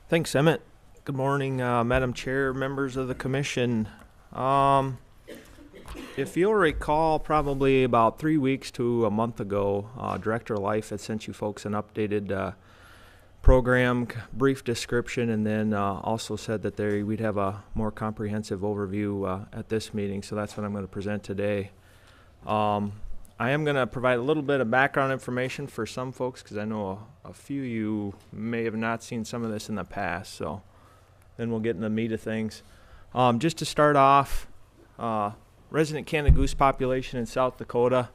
Thanks, Emmett. Good morning, Madam Chair, members of the commission. Um, if you'll recall, probably about 3 weeks to a month ago, Director of Life had sent you folks an updated program, brief description, and then also said that we'd have a more comprehensive overview at this meeting, so that's what I'm going to present today. I am going to provide a little bit of background information for some folks because I know a few of you may have not seen some of this in the past, so then we'll get in the meat of things. Just to start off, resident Canada Goose population in South Dakota.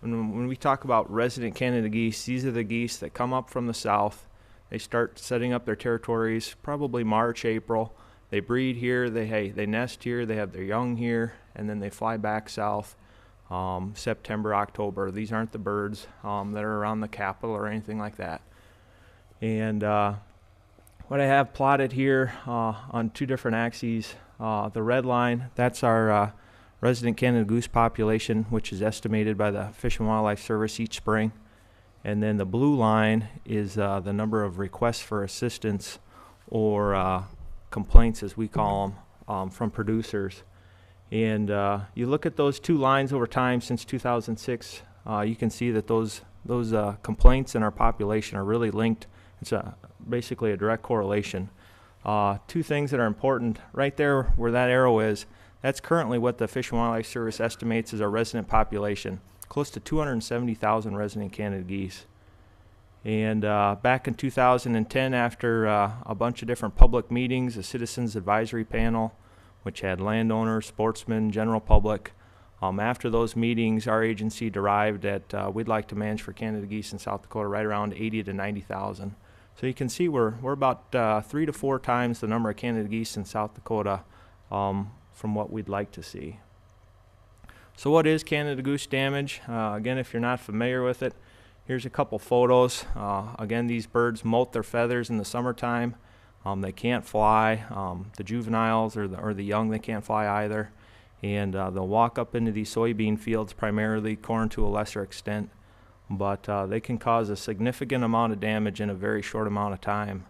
When we talk about resident Canada geese, these are the geese that come up from the south. They start setting up their territories probably March, April. They breed here, they nest here, they have their young here, and then they fly back south. September, October. These aren't the birds that are around the capital or anything like that. And what I have plotted here on two different axes, the red line, that's our resident Canada Goose population, which is estimated by the Fish and Wildlife Service each spring. And then the blue line is the number of requests for assistance or complaints, as we call them, from producers. And you look at those two lines over time since 2006, you can see that those complaints in our population are really linked. It's basically a direct correlation. Two things that are important right there where that arrow is, that's currently what the Fish and Wildlife Service estimates as our resident population, close to 270,000 resident Canada geese. And back in 2010, after a bunch of different public meetings, a citizens advisory panel, which had landowners, sportsmen, general public. After those meetings, our agency derived that we'd like to manage for Canada geese in South Dakota right around 80 to 90,000. So you can see we're about 3 to 4 times the number of Canada geese in South Dakota from what we'd like to see. So what is Canada goose damage? Again, if you're not familiar with it, here's a couple photos. Again, these birds molt their feathers in the summertime. They can't fly. The juveniles or the young, they can't fly either. And they'll walk up into these soybean fields, primarily corn to a lesser extent. But they can cause a significant amount of damage in a very short amount of time.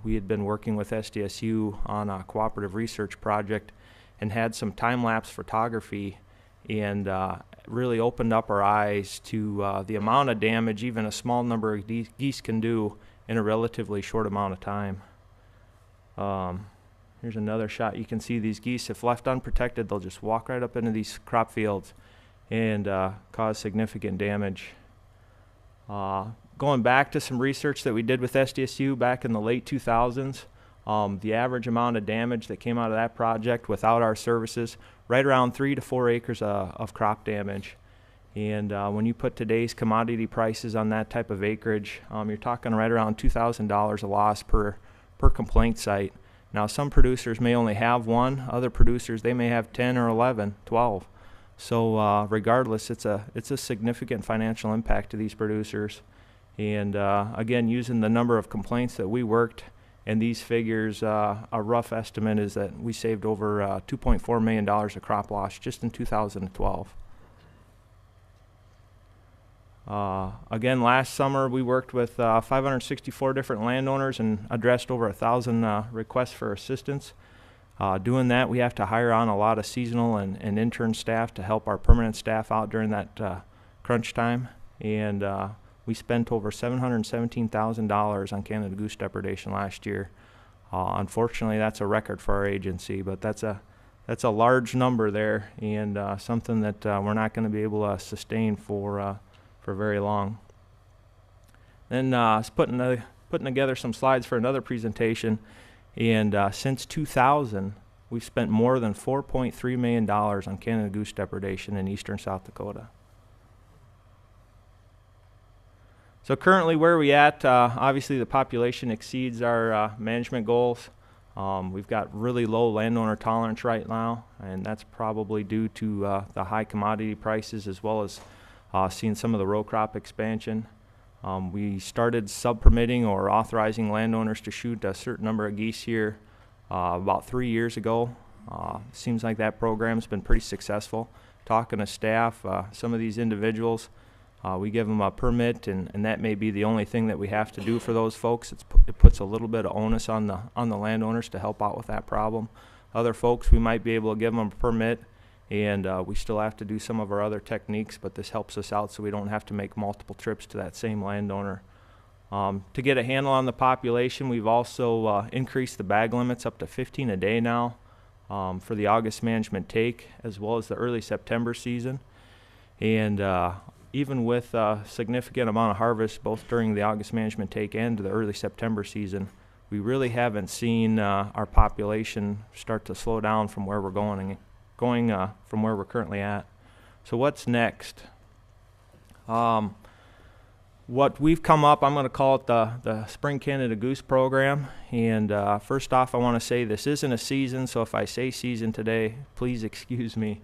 We had been working with SDSU on a cooperative research project and had some time-lapse photography and really opened up our eyes to the amount of damage even a small number of geese can do in a relatively short amount of time. Here's another shot. You can see these geese, if left unprotected, they'll just walk right up into these crop fields and cause significant damage. Going back to some research that we did with SDSU back in the late 2000s, the average amount of damage that came out of that project without our services, right around 3 to 4 acres of crop damage. And when you put today's commodity prices on that type of acreage, you're talking right around $2,000 a loss per complaint site. Now, some producers may only have one. Other producers, they may have 10 or 11, 12. So regardless, it's a significant financial impact to these producers. And again, using the number of complaints that we worked and these figures, a rough estimate is that we saved over $2.4 million of crop loss just in 2012. Again, last summer we worked with 564 different landowners and addressed over 1,000 requests for assistance. Doing that, we have to hire on a lot of seasonal and intern staff to help our permanent staff out during that crunch time. And we spent over $717,000 on Canada Goose depredation last year. Unfortunately, that's a record for our agency, but that's a large number there, and something that we're not going to be able to sustain for very long. Then putting together some slides for another presentation, and since 2000, we've spent more than $4.3 million on Canada Goose depredation in eastern South Dakota. So currently where are we at? Obviously the population exceeds our management goals. We've got really low landowner tolerance right now, and that's probably due to the high commodity prices as well as seeing some of the row crop expansion. We started sub-permitting or authorizing landowners to shoot a certain number of geese here about 3 years ago. Seems like that program's been pretty successful. Talking to staff, some of these individuals We give them a permit, and that may be the only thing that we have to do for those folks. It puts a little bit of onus on the landowners to help out with that problem. Other folks, we might be able to give them a permit, and we still have to do some of our other techniques, but this helps us out so we don't have to make multiple trips to that same landowner. To get a handle on the population, we've also increased the bag limits up to 15 a day now for the August management take, as well as the early September season. And even with a significant amount of harvest, both during the August management take and the early September season, we really haven't seen our population start to slow down from where we're going from where we're currently at. So what's next? What we've come up, I'm going to call it the Spring Canada Goose program. And first off, I want to say this isn't a season, so if I say season today, please excuse me.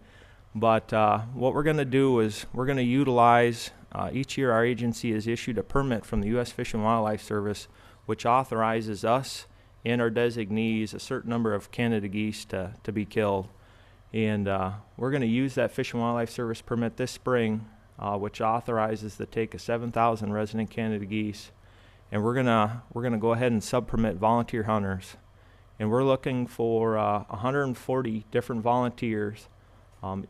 But what we're going to do is we're going to utilize, each year our agency has issued a permit from the U.S. Fish and Wildlife Service, which authorizes us and our designees a certain number of Canada geese to be killed. And we're going to use that Fish and Wildlife Service permit this spring, which authorizes the take of 7,000 resident Canada geese. And we're gonna go ahead and sub-permit volunteer hunters. And we're looking for 140 different volunteers.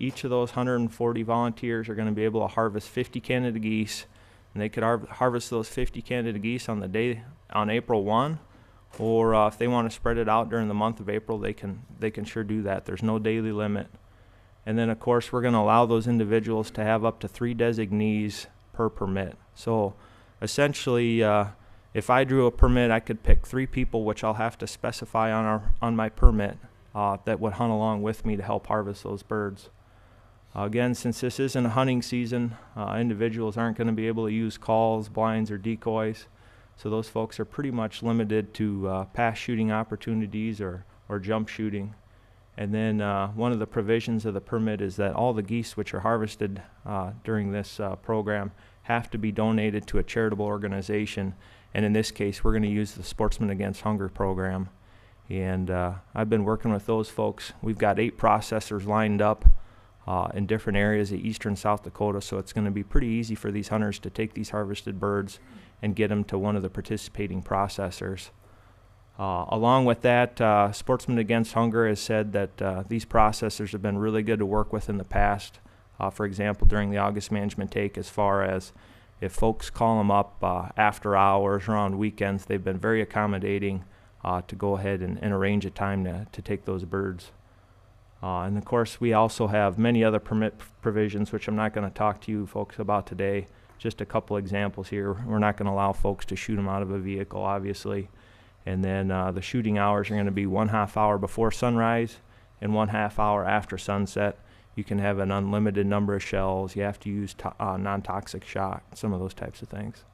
Each of those 140 volunteers are going to be able to harvest 50 Canada geese, and they could harvest those 50 Canada geese on the day on April 1, or if they want to spread it out during the month of April, they can sure do that. There's no daily limit. And then of course we're going to allow those individuals to have up to 3 designees per permit. So essentially, if I drew a permit, I could pick 3 people, which I'll have to specify on my permit, that would hunt along with me to help harvest those birds. Again, since this isn't a hunting season, individuals aren't going to be able to use calls, blinds, or decoys. So those folks are pretty much limited to pass shooting opportunities or jump shooting. And then one of the provisions of the permit is that all the geese which are harvested during this program have to be donated to a charitable organization. And in this case, we're going to use the Sportsmen Against Hunger program. And I've been working with those folks. We've got 8 processors lined up in different areas of eastern South Dakota, so it's going to be pretty easy for these hunters to take these harvested birds and get them to one of the participating processors. Along with that, Sportsmen Against Hunger has said that these processors have been really good to work with in the past. For example, during the August management take, as far as if folks call them up after hours or on weekends, they've been very accommodating to go ahead and arrange a time to take those birds. And of course, we also have many other permit provisions, which I'm not going to talk to you folks about today. Just a couple examples here. We're not going to allow folks to shoot them out of a vehicle, obviously. And then the shooting hours are going to be 1/2 hour before sunrise and 1/2 hour after sunset. You can have an unlimited number of shells. You have to use non-toxic shot, some of those types of things.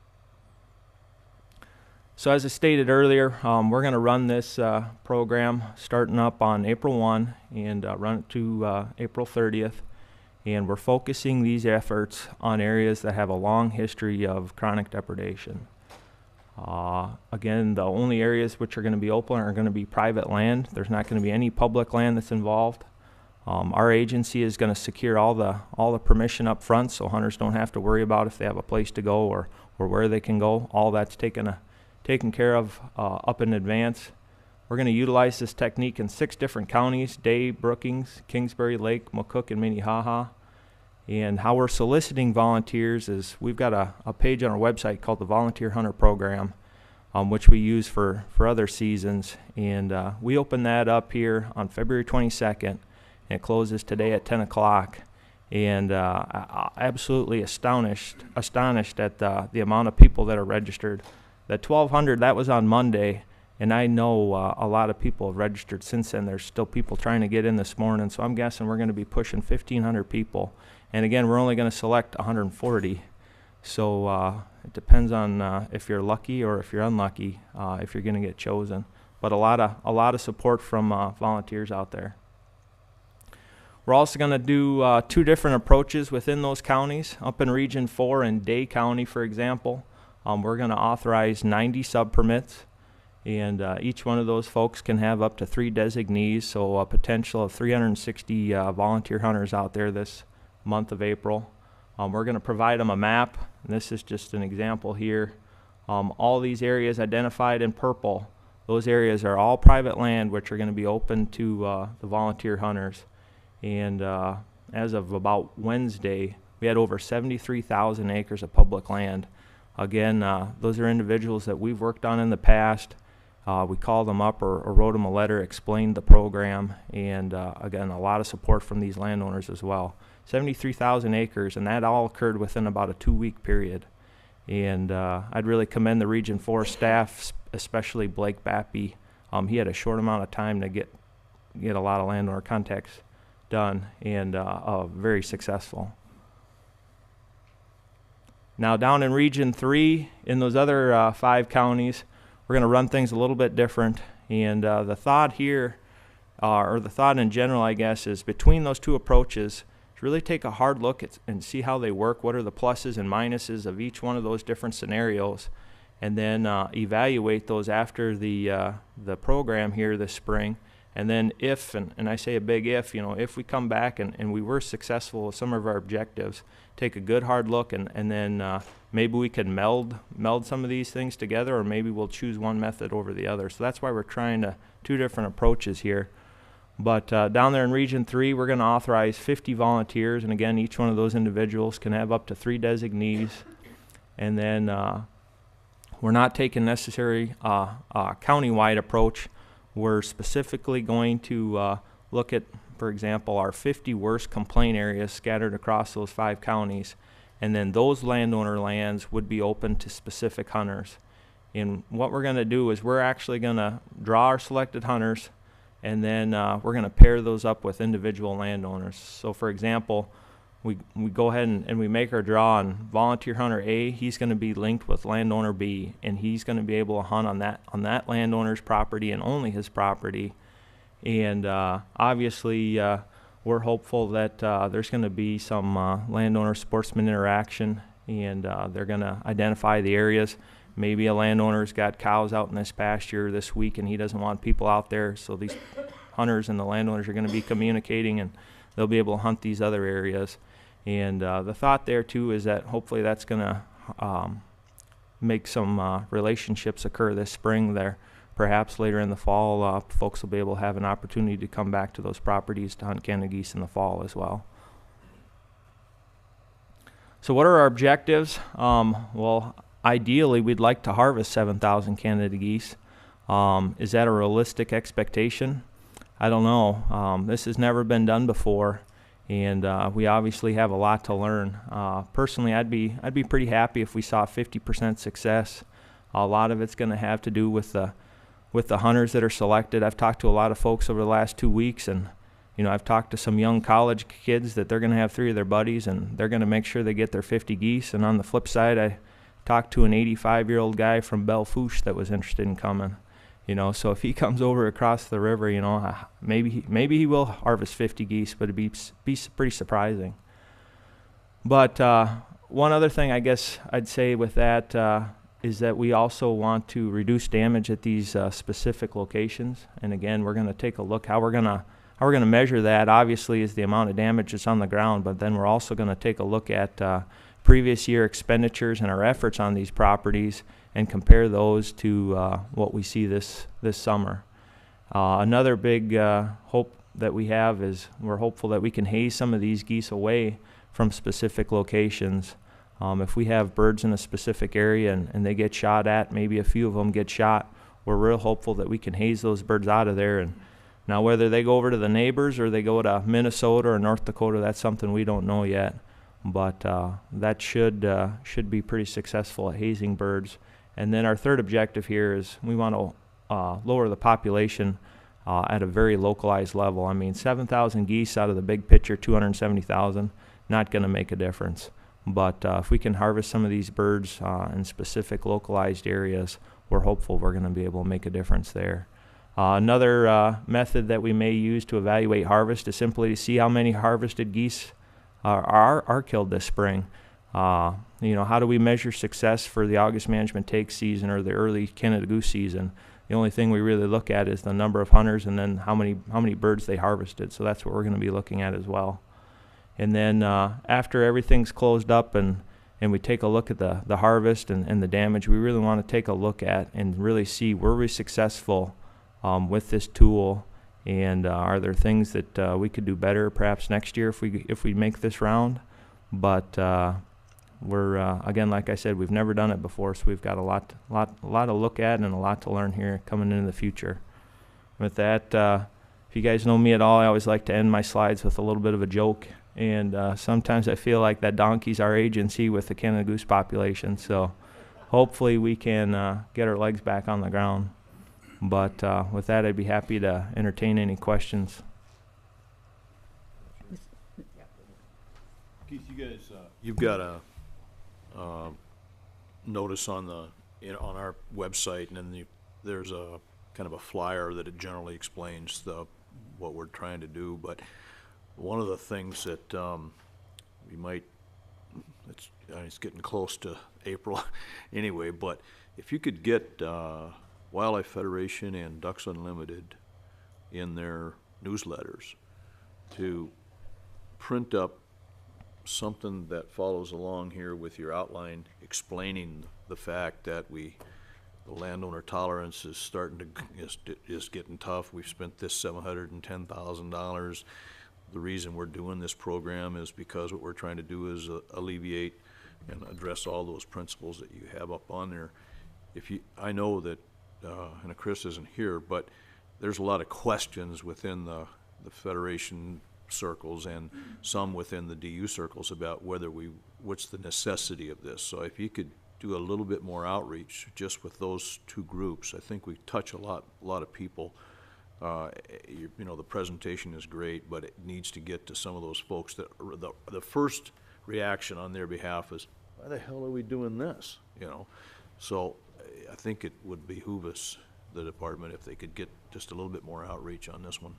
So as I stated earlier, we're going to run this program starting up on April 1 and run it to April 30th. And we're focusing these efforts on areas that have a long history of chronic depredation. Again, the only areas which are going to be open are going to be private land. There's not going to be any public land that's involved. Our agency is going to secure all the permission up front, so hunters don't have to worry about if they have a place to go or where they can go. All that's taken care of up in advance. We're going to utilize this technique in 6 different counties: Day, Brookings, Kingsbury, Lake, McCook, and Minnehaha. And how we're soliciting volunteers is we've got a page on our website called the Volunteer Hunter Program, which we use for other seasons. And we open that up here on February 22nd, and it closes today at 10 o'clock. And absolutely astonished at the amount of people that are registered. The 1,200, that was on Monday, and I know a lot of people have registered since then. There's still people trying to get in this morning, so I'm guessing we're going to be pushing 1,500 people. And again, we're only going to select 140. So it depends on if you're lucky or if you're unlucky, if you're going to get chosen. But a lot of support from volunteers out there. We're also going to do 2 different approaches within those counties. Up in Region 4 in Day County, for example, we're going to authorize 90 sub-permits, and each one of those folks can have up to 3 designees, so a potential of 360 volunteer hunters out there this month of April. We're going to provide them a map, and this is just an example here. All these areas identified in purple, those areas are all private land which are going to be open to the volunteer hunters. And as of about Wednesday, we had over 73,000 acres of public land. Again, those are individuals that we've worked on in the past. We called them up or wrote them a letter, explained the program, and again, a lot of support from these landowners as well. 73,000 acres, and that all occurred within about a 2-week period. And I'd really commend the Region 4 staff, especially Blake Bappy. He had a short amount of time to get a lot of landowner contacts done, and very successful. Now down in Region 3, in those other 5 counties, we're going to run things a little bit different. And the thought here, or the thought in general, I guess, is between those 2 approaches, to really take a hard look at and see how they work, what are the pluses and minuses of each one of those different scenarios, and then evaluate those after the program here this spring. And then if, and I say a big if, if we come back and we were successful with some of our objectives, take a good hard look, and then maybe we can meld some of these things together, or maybe we'll choose one method over the other. So that's why we're trying 2 different approaches here. But down there in Region 3, we're going to authorize 50 volunteers, and again, each one of those individuals can have up to 3 designees. And then we're not taking necessary county-wide approach. We're specifically going to look at, for example, our 50 worst complaint areas scattered across those 5 counties, and then those landowner lands would be open to specific hunters. And what we're going to do is we're actually going to draw our selected hunters, and then we're going to pair those up with individual landowners. So for example, we go ahead and we make our draw on volunteer hunter A. He's going to be linked with landowner B, and he's going to be able to hunt on that landowner's property and only his property. And obviously we're hopeful that there's going to be some landowner sportsman interaction, and they're going to identify the areas. Maybe a landowner's got cows out in this pasture this week and he doesn't want people out there, so these hunters and the landowners are going to be communicating, and they'll be able to hunt these other areas. And the thought there too is that hopefully that's going to make some relationships occur this spring there. Perhaps later in the fall, folks will be able to have an opportunity to come back to those properties to hunt Canada geese in the fall as well. So what are our objectives? Well, ideally, we'd like to harvest 7,000 Canada geese. Is that a realistic expectation? I don't know. This has never been done before, and we obviously have a lot to learn. Personally, I'd be pretty happy if we saw 50% success. A lot of it's going to have to do with the hunters that are selected. I've talked to a lot of folks over the last 2 weeks, and I've talked to some young college kids that they're going to have 3 of their buddies, and they're going to make sure they get their 50 geese. And on the flip side, I talked to an 85-year-old guy from Belle Fourche that was interested in coming. So if he comes over across the river, maybe he will harvest 50 geese, but it'd be pretty surprising. But one other thing I guess I'd say with that is that we also want to reduce damage at these specific locations. And again, we're going to take a look how we're going to measure that. Obviously, is the amount of damage that's on the ground, but then we're also going to take a look at previous year expenditures and our efforts on these properties and compare those to what we see this summer. Another big hope that we have is we're hopeful that we can haze some of these geese away from specific locations. If we have birds in a specific area and they get shot at, maybe a few of them get shot, we're real hopeful that we can haze those birds out of there. And now whether they go over to the neighbors or they go to Minnesota or North Dakota, that's something we don't know yet. But that should be pretty successful at hazing birds. And then our third objective here is we want to lower the population at a very localized level. I mean, 7,000 geese out of the big picture, 270,000, not going to make a difference. But if we can harvest some of these birds in specific localized areas, we're hopeful we're going to be able to make a difference there. Another method that we may use to evaluate harvest is simply to see how many harvested geese are killed this spring. How do we measure success for the August management take season or the early Canada Goose season? The only thing we really look at is the number of hunters and then how many birds they harvested. So that's what we're going to be looking at as well. And then after everything's closed up and we take a look at the harvest and the damage, we really want to take a look at and really see, were we successful with this tool, and are there things that we could do better perhaps next year if we make this round. But we're again, like I said, we've never done it before, so we've got a lot to look at and a lot to learn here coming into the future. With that, if you guys know me at all, I always like to end my slides with a little bit of a joke. And sometimes I feel like that donkey's our agency with the Canada Goose population. So hopefully we can get our legs back on the ground. But with that, I'd be happy to entertain any questions. Keith, you guys, you've got a notice on on our website, and then there's a kind of a flyer that it generally explains what we're trying to do. But one of the things that we might, it's getting close to April anyway, but if you could get Wildlife Federation and Ducks Unlimited in their newsletters to print up something that follows along here with your outline explaining the fact that the landowner tolerance is is getting tough. We've spent this $710,000. The reason we're doing this program is because what we're trying to do is alleviate and address all those principles that you have up on there. I know that, and Chris isn't here, but there's a lot of questions within the Federation circles and some within the DU circles about what's the necessity of this. So if you could do a little bit more outreach just with those two groups, I think we touch a lot of people. The presentation is great, but it needs to get to some of those folks that the first reaction on their behalf is, why the hell are we doing this? So I think it would behoove us, the department, if they could get just a little bit more outreach on this one.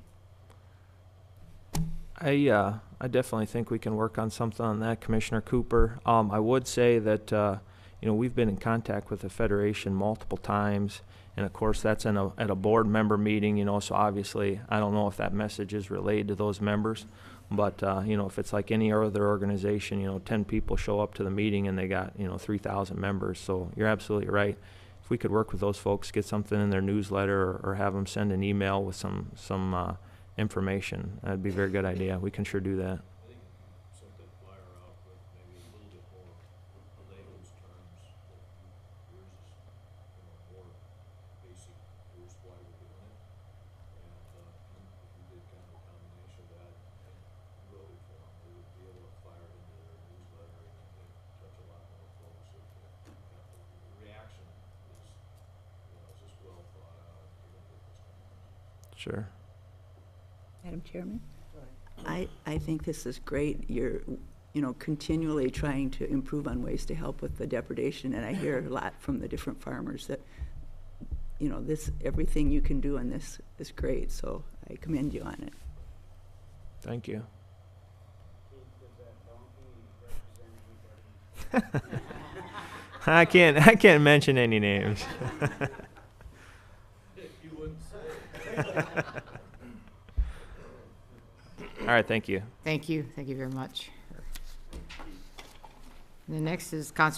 I definitely think we can work on something on that, Commissioner Cooper. I would say that we've been in contact with the Federation multiple times, and of course that's at a board member meeting. So obviously I don't know if that message is relayed to those members, but if it's like any other organization, 10 people show up to the meeting and they got 3,000 members. So you're absolutely right. If we could work with those folks, get something in their newsletter, or have them send an email with some information, that'd be a very good idea. We can sure do that. I think send that flyer out with maybe a little bit more layman's terms. Yours is more basic. Here's why we're doing it. And if you did kind of a combination of that and wrote it for them, they would be able to fire it into their newsletter and touch a lot more folks. The reaction is just well thought out. Sure. Madam Chairman, I think this is great. You're, continually trying to improve on ways to help with the depredation, and I hear a lot from the different farmers that, everything you can do on this is great. So I commend you on it. Thank you. I can't mention any names. You wouldn't say. All right, thank you. Thank you. Thank you very much. The next is conservation.